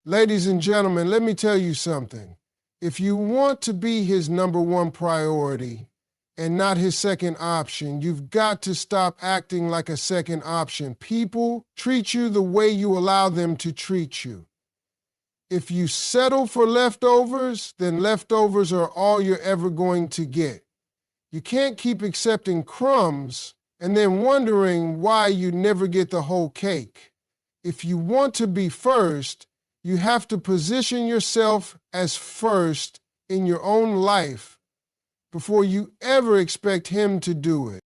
Ladies and gentlemen, let me tell you something. If you want to be his number one priority and not his second option, you've got to stop acting like a second option. People treat you the way you allow them to treat you. If you settle for leftovers, then leftovers are all you're ever going to get. You can't keep accepting crumbs and then wondering why you never get the whole cake. If you want to be first, you have to position yourself as first in your own life before you ever expect him to do it.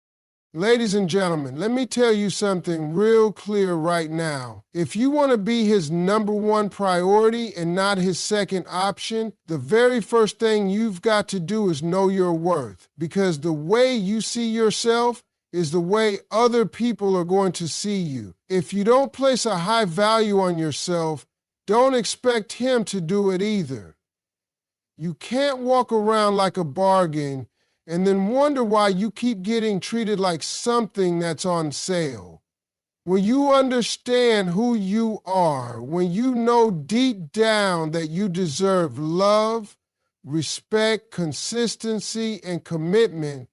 Ladies and gentlemen, let me tell you something real clear right now. If you want to be his number one priority and not his second option, the very first thing you've got to do is know your worth, because the way you see yourself is the way other people are going to see you. If you don't place a high value on yourself, don't expect him to do it either. You can't walk around like a bargain and then wonder why you keep getting treated like something that's on sale. When you understand who you are, when you know deep down that you deserve love, respect, consistency, and commitment,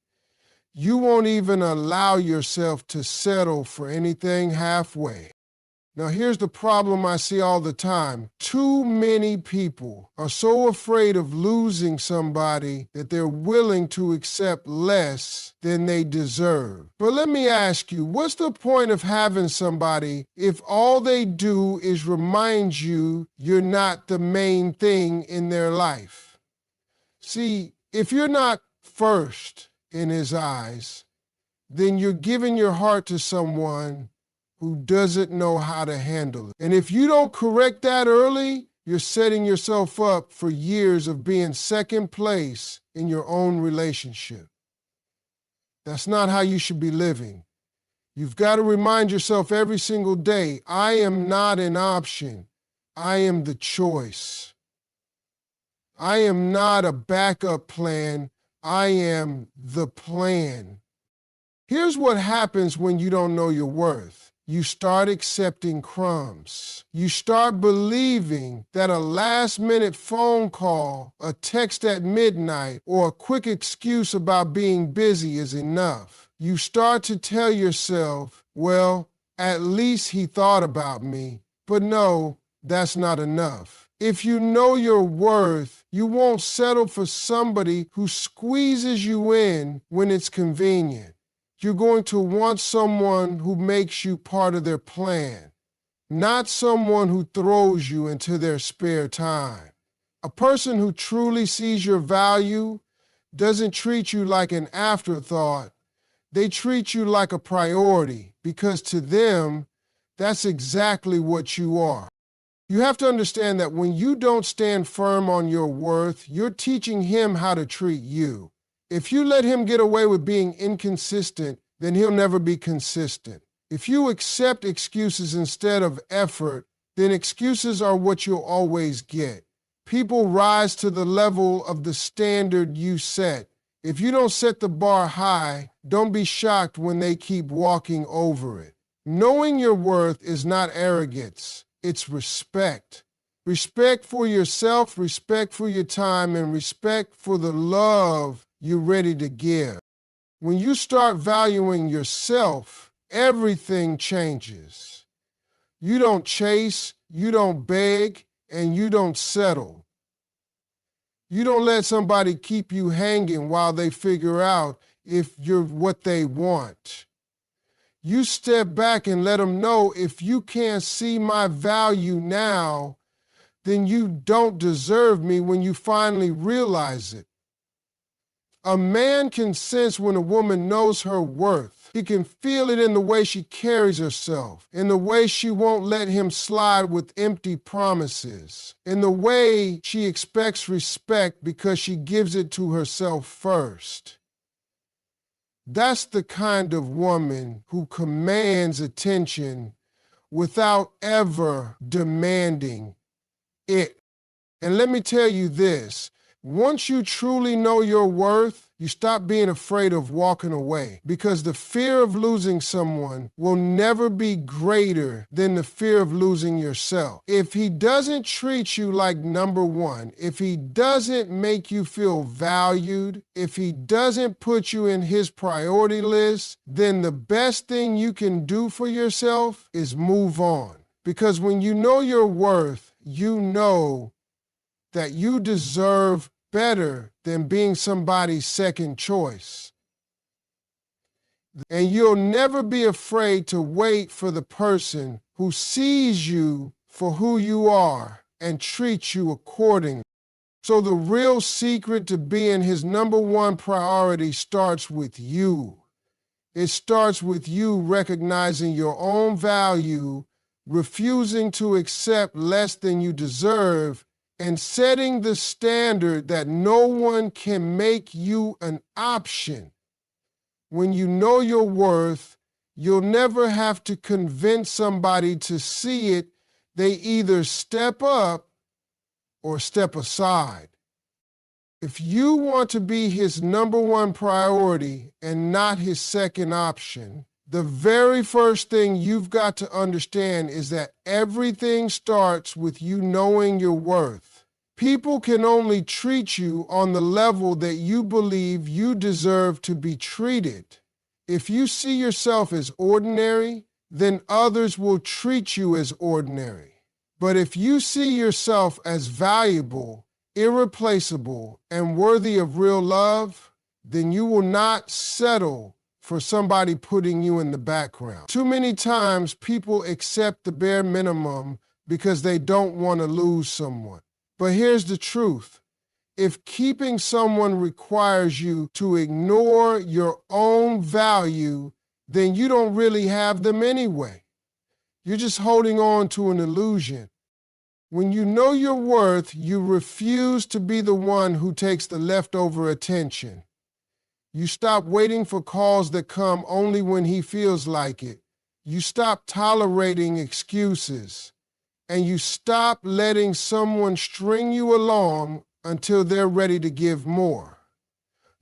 you won't even allow yourself to settle for anything halfway. Now, here's the problem I see all the time. Too many people are so afraid of losing somebody that they're willing to accept less than they deserve. But let me ask you, what's the point of having somebody if all they do is remind you you're not the main thing in their life? See, if you're not first in his eyes, then you're giving your heart to someone who doesn't know how to handle it. And if you don't correct that early, you're setting yourself up for years of being second place in your own relationship. That's not how you should be living. You've got to remind yourself every single day, I am not an option. I am the choice. I am not a backup plan. I am the plan. Here's what happens when you don't know your worth. You start accepting crumbs. You start believing that a last-minute phone call, a text at midnight, or a quick excuse about being busy is enough. You start to tell yourself, well, at least he thought about me. But no, that's not enough. If you know your worth, you won't settle for somebody who squeezes you in when it's convenient. You're going to want someone who makes you part of their plan, not someone who throws you into their spare time. A person who truly sees your value doesn't treat you like an afterthought. They treat you like a priority, because to them, that's exactly what you are. You have to understand that when you don't stand firm on your worth, you're teaching him how to treat you. If you let him get away with being inconsistent, then he'll never be consistent. If you accept excuses instead of effort, then excuses are what you'll always get. People rise to the level of the standard you set. If you don't set the bar high, don't be shocked when they keep walking over it. Knowing your worth is not arrogance, it's respect. Respect for yourself, respect for your time, and respect for the love you're ready to give. When you start valuing yourself, everything changes. You don't chase, you don't beg, and you don't settle. You don't let somebody keep you hanging while they figure out if you're what they want. You step back and let them know, if you can't see my value now, then you don't deserve me when you finally realize it. A man can sense when a woman knows her worth. He can feel it in the way she carries herself, in the way she won't let him slide with empty promises, in the way she expects respect because she gives it to herself first. That's the kind of woman who commands attention without ever demanding it. And let me tell you this, Once you truly know your worth, you stop being afraid of walking away, because the fear of losing someone will never be greater than the fear of losing yourself. If he doesn't treat you like number one, if he doesn't make you feel valued, if he doesn't put you in his priority list, then the best thing you can do for yourself is move on. Because when you know your worth, you know that you deserve better than being somebody's second choice. And you'll never be afraid to wait for the person who sees you for who you are and treats you accordingly. So the real secret to being his number one priority starts with you. It starts with you recognizing your own value, refusing to accept less than you deserve, and setting the standard that no one can make you an option. When you know your worth, you'll never have to convince somebody to see it. They either step up or step aside. If you want to be his number one priority and not his second option, the very first thing you've got to understand is that everything starts with you knowing your worth. People can only treat you on the level that you believe you deserve to be treated. If you see yourself as ordinary, then others will treat you as ordinary. But if you see yourself as valuable, irreplaceable, and worthy of real love, then you will not settle for somebody putting you in the background. Too many times people accept the bare minimum because they don't want to lose someone. But here's the truth. If keeping someone requires you to ignore your own value, then you don't really have them anyway. You're just holding on to an illusion. When you know your worth, you refuse to be the one who takes the leftover attention. You stop waiting for calls that come only when he feels like it. You stop tolerating excuses. And you stop letting someone string you along until they're ready to give more.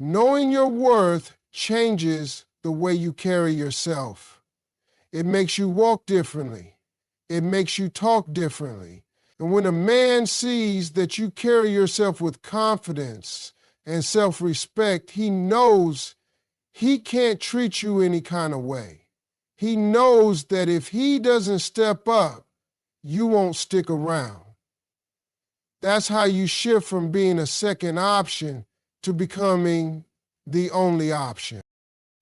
Knowing your worth changes the way you carry yourself. It makes you walk differently. It makes you talk differently. And when a man sees that you carry yourself with confidence and self-respect, he knows he can't treat you any kind of way. He knows that if he doesn't step up, you won't stick around. That's how you shift from being a second option to becoming the only option.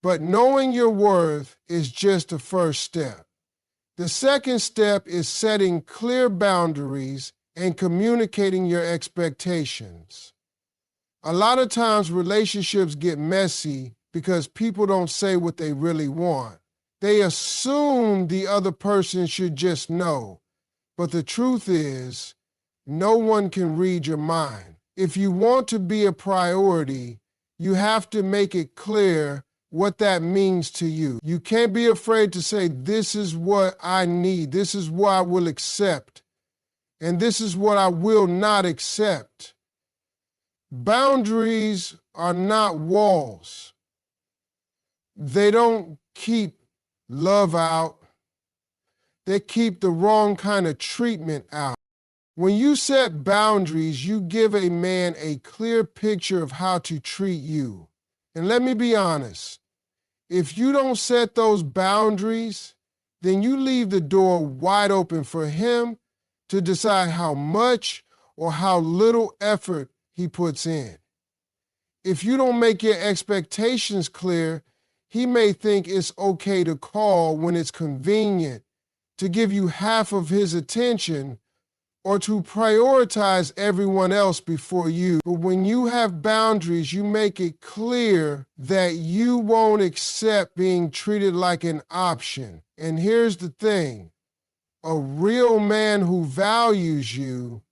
But knowing your worth is just the first step. The second step is setting clear boundaries and communicating your expectations. A lot of times relationships get messy because people don't say what they really want. They assume the other person should just know. But the truth is, no one can read your mind. If you want to be a priority, you have to make it clear what that means to you. You can't be afraid to say, this is what I need, this is what I will accept, and this is what I will not accept. Boundaries are not walls. They don't keep love out. They keep the wrong kind of treatment out. When you set boundaries, you give a man a clear picture of how to treat you. And let me be honest, if you don't set those boundaries, then you leave the door wide open for him to decide how much or how little effort he puts in. If you don't make your expectations clear, he may think it's okay to call when it's convenient, to give you half of his attention, or to prioritize everyone else before you. But when you have boundaries, you make it clear that you won't accept being treated like an option. And here's the thing, a real man who values you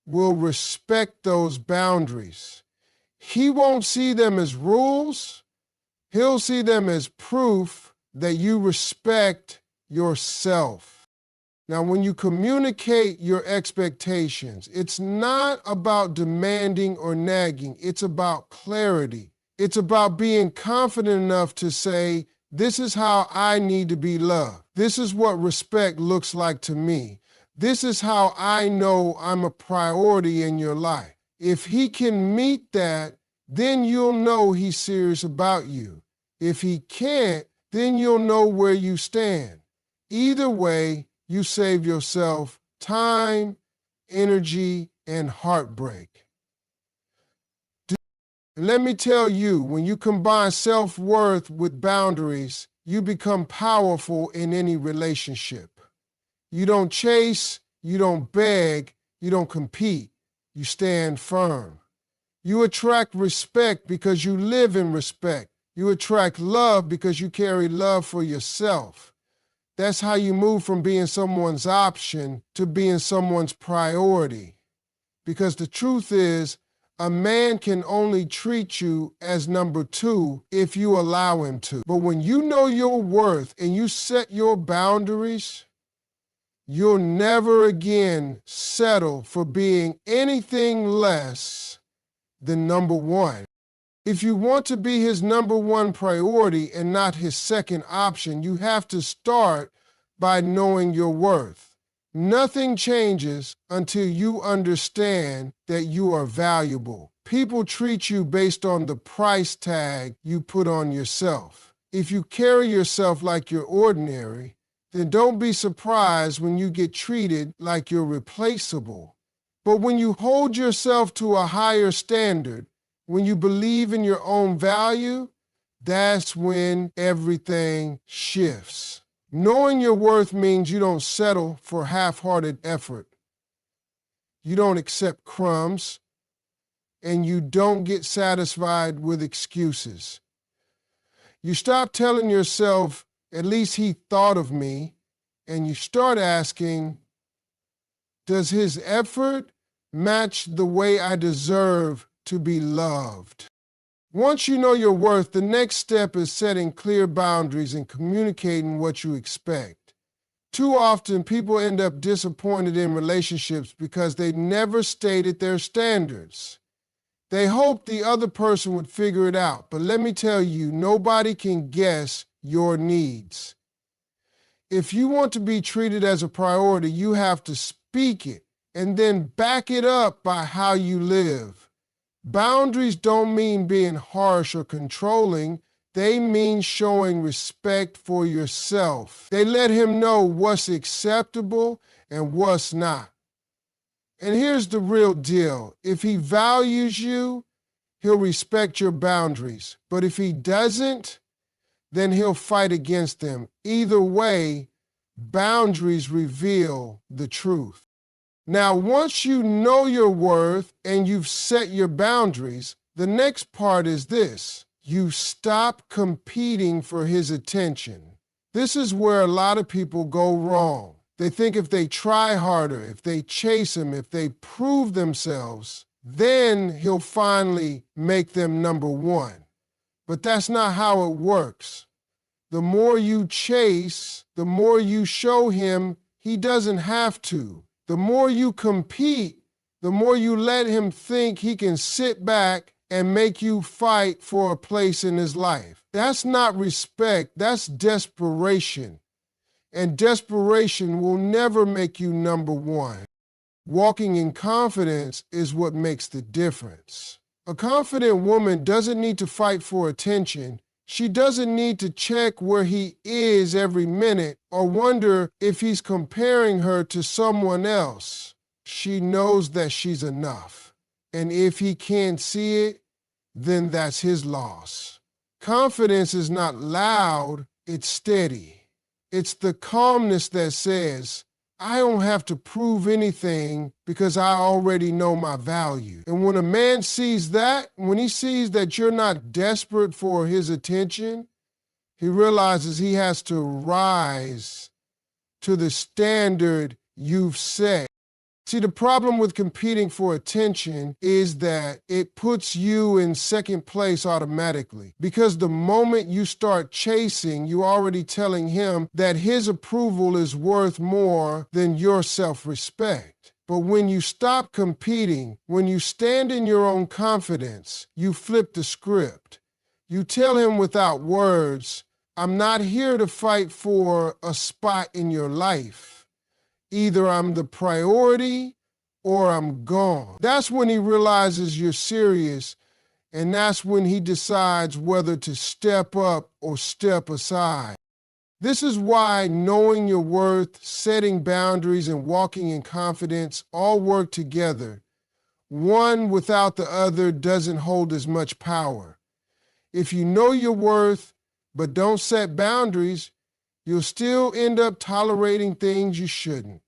will respect those boundaries. He won't see them as rules. He'll see them as proof that you respect yourself. Now, when you communicate your expectations, it's not about demanding or nagging. It's about clarity. It's about being confident enough to say, this is how I need to be loved. This is what respect looks like to me. This is how I know I'm a priority in your life. If he can meet that, then you'll know he's serious about you. If he can't, then you'll know where you stand. Either way, you save yourself time, energy, and heartbreak. Let me tell you, when you combine self-worth with boundaries, you become powerful in any relationship. You don't chase, you don't beg, you don't compete. You stand firm. You attract respect because you live in respect. You attract love because you carry love for yourself. That's how you move from being someone's option to being someone's priority. Because the truth is, a man can only treat you as number two if you allow him to. But when you know your worth and you set your boundaries, you'll never again settle for being anything less than number one. If you want to be his number one priority and not his second option, you have to start by knowing your worth. Nothing changes until you understand that you are valuable. People treat you based on the price tag you put on yourself. If you carry yourself like you're ordinary, then don't be surprised when you get treated like you're replaceable. But when you hold yourself to a higher standard, when you believe in your own value, that's when everything shifts. Knowing your worth means you don't settle for half-hearted effort. You don't accept crumbs, and you don't get satisfied with excuses. You stop telling yourself, at least he thought of me, and you start asking, does his effort match the way I deserve to be loved? Once you know your worth, the next step is setting clear boundaries and communicating what you expect. Too often, people end up disappointed in relationships because they never stated their standards. They hoped the other person would figure it out, but let me tell you, nobody can guess your needs. If you want to be treated as a priority, you have to speak it and then back it up by how you live. Boundaries don't mean being harsh or controlling. They mean showing respect for yourself. They let him know what's acceptable and what's not. And here's the real deal. If he values you, he'll respect your boundaries. But if he doesn't, then he'll fight against them. Either way, boundaries reveal the truth. Now, once you know your worth and you've set your boundaries, the next part is this. You stop competing for his attention. This is where a lot of people go wrong. They think if they try harder, if they chase him, if they prove themselves, then he'll finally make them number one. But that's not how it works. The more you chase, the more you show him he doesn't have to. The more you compete, the more you let him think he can sit back and make you fight for a place in his life. That's not respect, that's desperation. And desperation will never make you number one. Walking in confidence is what makes the difference. A confident woman doesn't need to fight for attention. She doesn't need to check where he is every minute or wonder if he's comparing her to someone else. She knows that she's enough. And if he can't see it, then that's his loss. Confidence is not loud, it's steady. It's the calmness that says, I don't have to prove anything because I already know my value. And when a man sees that, when he sees that you're not desperate for his attention, he realizes he has to rise to the standard you've set. See, the problem with competing for attention is that it puts you in second place automatically. Because the moment you start chasing, you're already telling him that his approval is worth more than your self-respect. But when you stop competing, when you stand in your own confidence, you flip the script. You tell him without words, I'm not here to fight for a spot in your life. Either I'm the priority or I'm gone. That's when he realizes you're serious, and that's when he decides whether to step up or step aside. This is why knowing your worth, setting boundaries, and walking in confidence all work together. One without the other doesn't hold as much power. If you know your worth but don't set boundaries, you'll still end up tolerating things you shouldn't.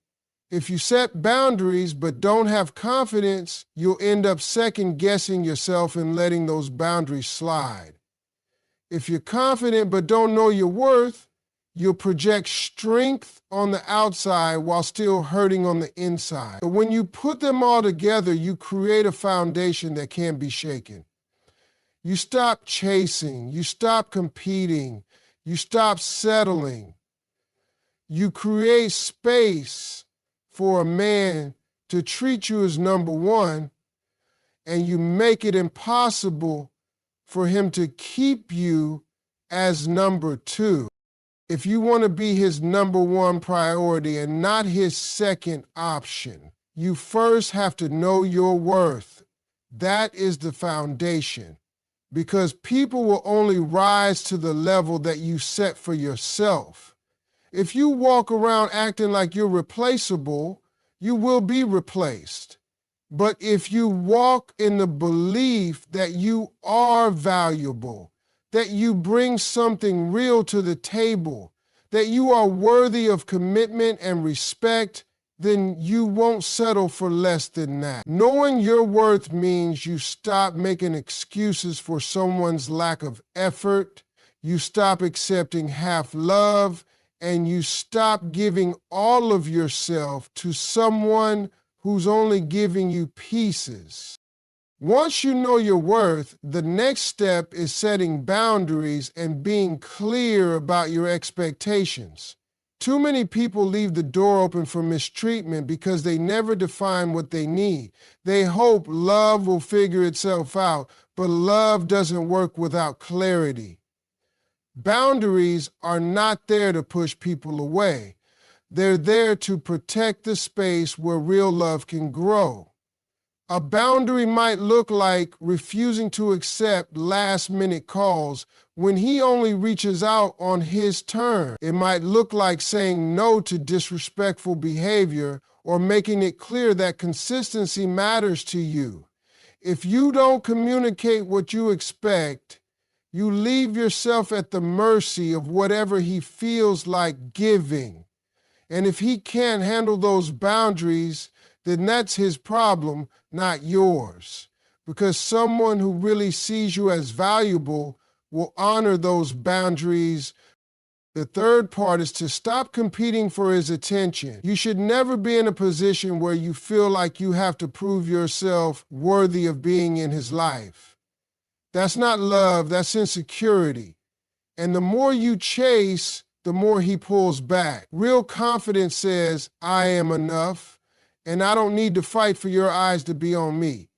If you set boundaries but don't have confidence, you'll end up second-guessing yourself and letting those boundaries slide. If you're confident but don't know your worth, you'll project strength on the outside while still hurting on the inside. But when you put them all together, you create a foundation that can't be shaken. You stop chasing, you stop competing, you stop settling. You create space for a man to treat you as number one, and you make it impossible for him to keep you as number two. If you want to be his number one priority and not his second option, you first have to know your worth. That is the foundation, because people will only rise to the level that you set for yourself. If you walk around acting like you're replaceable, you will be replaced. But if you walk in the belief that you are valuable, that you bring something real to the table, that you are worthy of commitment and respect, then you won't settle for less than that. Knowing your worth means you stop making excuses for someone's lack of effort, you stop accepting half love, and you stop giving all of yourself to someone who's only giving you pieces. Once you know your worth, the next step is setting boundaries and being clear about your expectations. Too many people leave the door open for mistreatment because they never define what they need. They hope love will figure itself out, but love doesn't work without clarity. Boundaries are not there to push people away. They're there to protect the space where real love can grow. A boundary might look like refusing to accept last-minute calls when he only reaches out on his terms. It might look like saying no to disrespectful behavior or making it clear that consistency matters to you. If you don't communicate what you expect, you leave yourself at the mercy of whatever he feels like giving. And if he can't handle those boundaries, then that's his problem, not yours. Because someone who really sees you as valuable will honor those boundaries. The third part is to stop competing for his attention. You should never be in a position where you feel like you have to prove yourself worthy of being in his life. That's not love, that's insecurity. And the more you chase, the more he pulls back. Real confidence says, I am enough, and I don't need to fight for your eyes to be on me.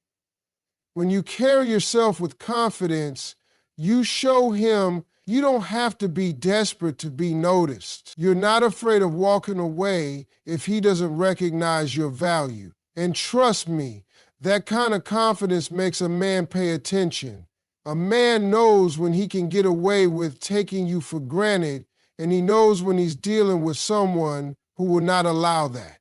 When you carry yourself with confidence, you show him you don't have to be desperate to be noticed. You're not afraid of walking away if he doesn't recognize your value. And trust me, that kind of confidence makes a man pay attention. A man knows when he can get away with taking you for granted, and he knows when he's dealing with someone who will not allow that.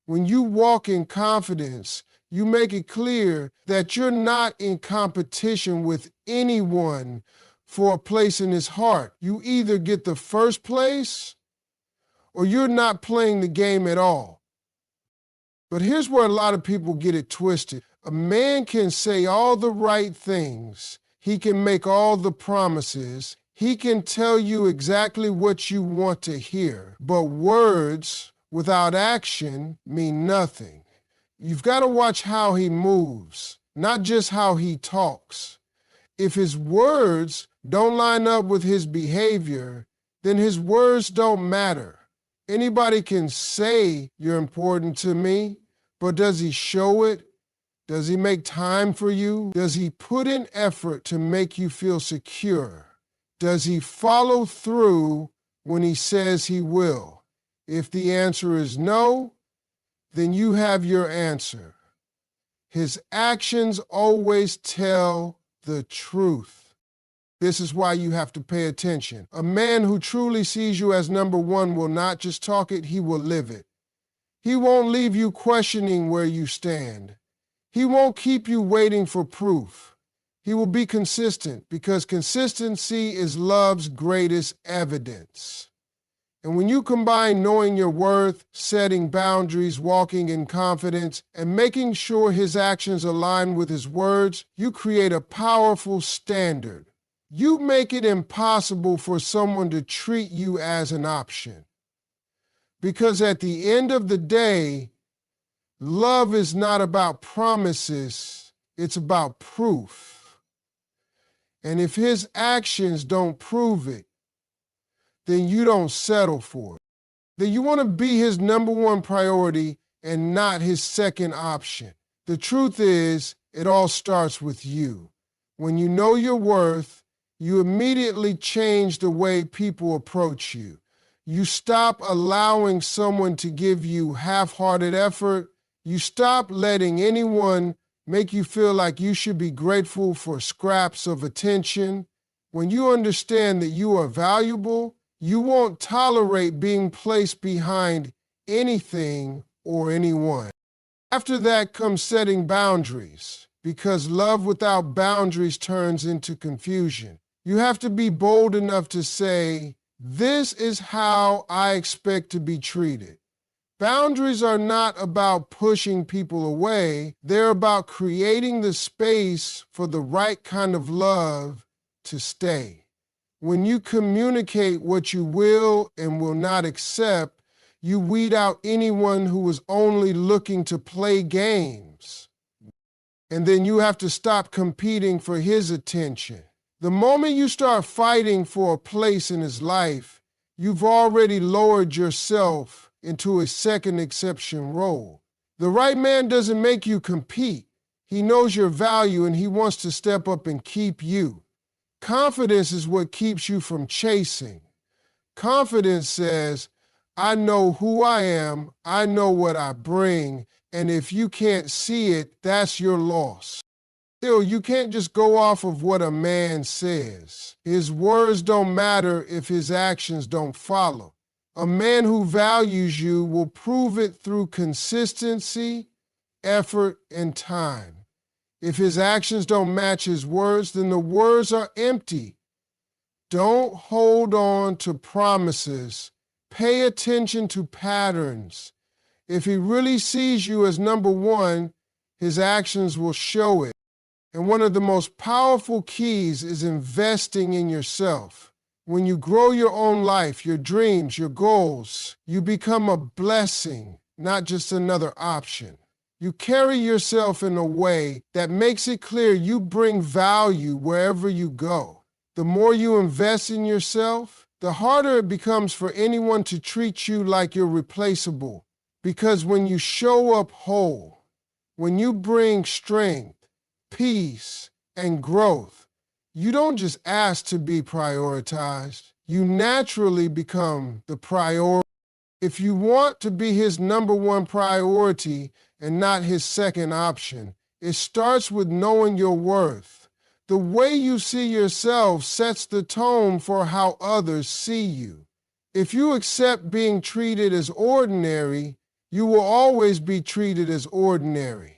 When you walk in confidence, you make it clear that you're not in competition with anyone for a place in his heart. You either get the first place or you're not playing the game at all. But here's where a lot of people get it twisted. A man can say all the right things. He can make all the promises. He can tell you exactly what you want to hear. But words without action mean nothing. You've got to watch how he moves, not just how he talks. If his words don't line up with his behavior, then his words don't matter. Anybody can say you're important to me, but does he show it? Does he make time for you? Does he put in effort to make you feel secure? Does he follow through when he says he will? If the answer is no, then you have your answer. His actions always tell the truth. This is why you have to pay attention. A man who truly sees you as number one will not just talk it, he will live it. He won't leave you questioning where you stand. He won't keep you waiting for proof. He will be consistent because consistency is love's greatest evidence. And when you combine knowing your worth, setting boundaries, walking in confidence, and making sure his actions align with his words, you create a powerful standard. You make it impossible for someone to treat you as an option. Because at the end of the day, love is not about promises, it's about proof. And if his actions don't prove it, then you don't settle for it. Then you want to be his number one priority and not his second option. The truth is, it all starts with you. When you know your worth, you immediately change the way people approach you. You stop allowing someone to give you half-hearted effort. You stop letting anyone make you feel like you should be grateful for scraps of attention. When you understand that you are valuable, you won't tolerate being placed behind anything or anyone. After that comes setting boundaries, because love without boundaries turns into confusion. You have to be bold enough to say, this is how I expect to be treated. Boundaries are not about pushing people away. They're about creating the space for the right kind of love to stay. When you communicate what you will and will not accept, you weed out anyone who is only looking to play games. And then you have to stop competing for his attention. The moment you start fighting for a place in his life, you've already lowered yourself into a second exception role. The right man doesn't make you compete. He knows your value and he wants to step up and keep you. Confidence is what keeps you from chasing. Confidence says, I know who I am, I know what I bring, and if you can't see it, that's your loss. Still, you can't just go off of what a man says. His words don't matter if his actions don't follow. A man who values you will prove it through consistency, effort, and time. If his actions don't match his words, then the words are empty. Don't hold on to promises. Pay attention to patterns. If he really sees you as number one, his actions will show it. And one of the most powerful keys is investing in yourself. When you grow your own life, your dreams, your goals, you become a blessing, not just another option. You carry yourself in a way that makes it clear you bring value wherever you go. The more you invest in yourself, the harder it becomes for anyone to treat you like you're replaceable. Because when you show up whole, when you bring strength, peace, and growth, you don't just ask to be prioritized. You naturally become the priority. If you want to be his number one priority and not his second option, it starts with knowing your worth. The way you see yourself sets the tone for how others see you. If you accept being treated as ordinary, you will always be treated as ordinary.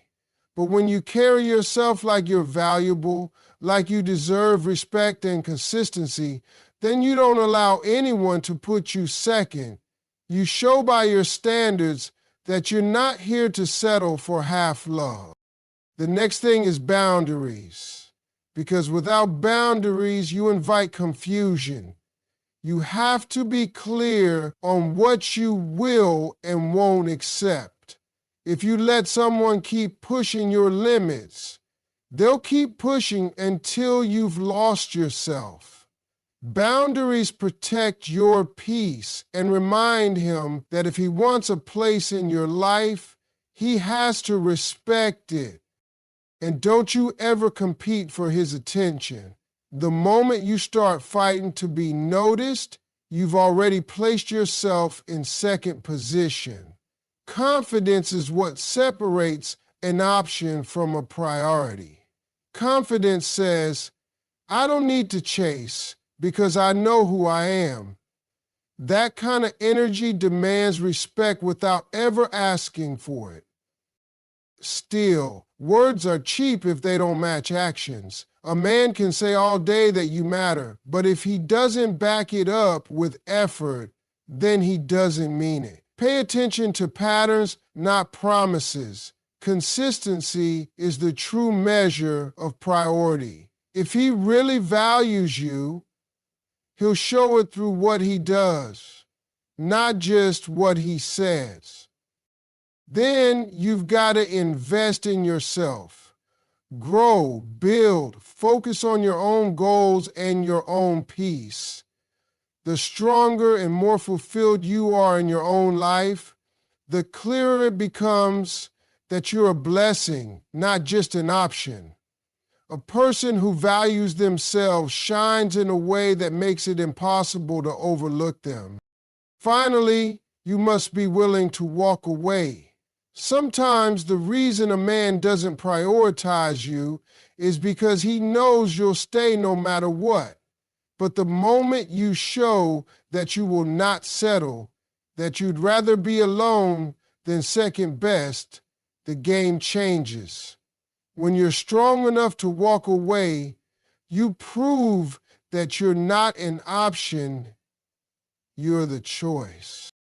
But when you carry yourself like you're valuable, like you deserve respect and consistency, then you don't allow anyone to put you second. You show by your standards that you're not here to settle for half love. The next thing is boundaries. Because without boundaries, you invite confusion. You have to be clear on what you will and won't accept. If you let someone keep pushing your limits, they'll keep pushing until you've lost yourself. Boundaries protect your peace and remind him that if he wants a place in your life, he has to respect it. And don't you ever compete for his attention. The moment you start fighting to be noticed, you've already placed yourself in second position. Confidence is what separates an option from a priority. Confidence says, I don't need to chase because I know who I am. That kind of energy demands respect without ever asking for it. Still, words are cheap if they don't match actions. A man can say all day that you matter, but if he doesn't back it up with effort, then he doesn't mean it. Pay attention to patterns, not promises. Consistency is the true measure of priority. If he really values you, he'll show it through what he does, not just what he says. Then you've got to invest in yourself. Grow, build, focus on your own goals and your own peace. The stronger and more fulfilled you are in your own life, the clearer it becomes that you're a blessing, not just an option. A person who values themselves shines in a way that makes it impossible to overlook them. Finally, you must be willing to walk away. Sometimes the reason a man doesn't prioritize you is because he knows you'll stay no matter what. But the moment you show that you will not settle, that you'd rather be alone than second best, the game changes. When you're strong enough to walk away, you prove that you're not an option, you're the choice.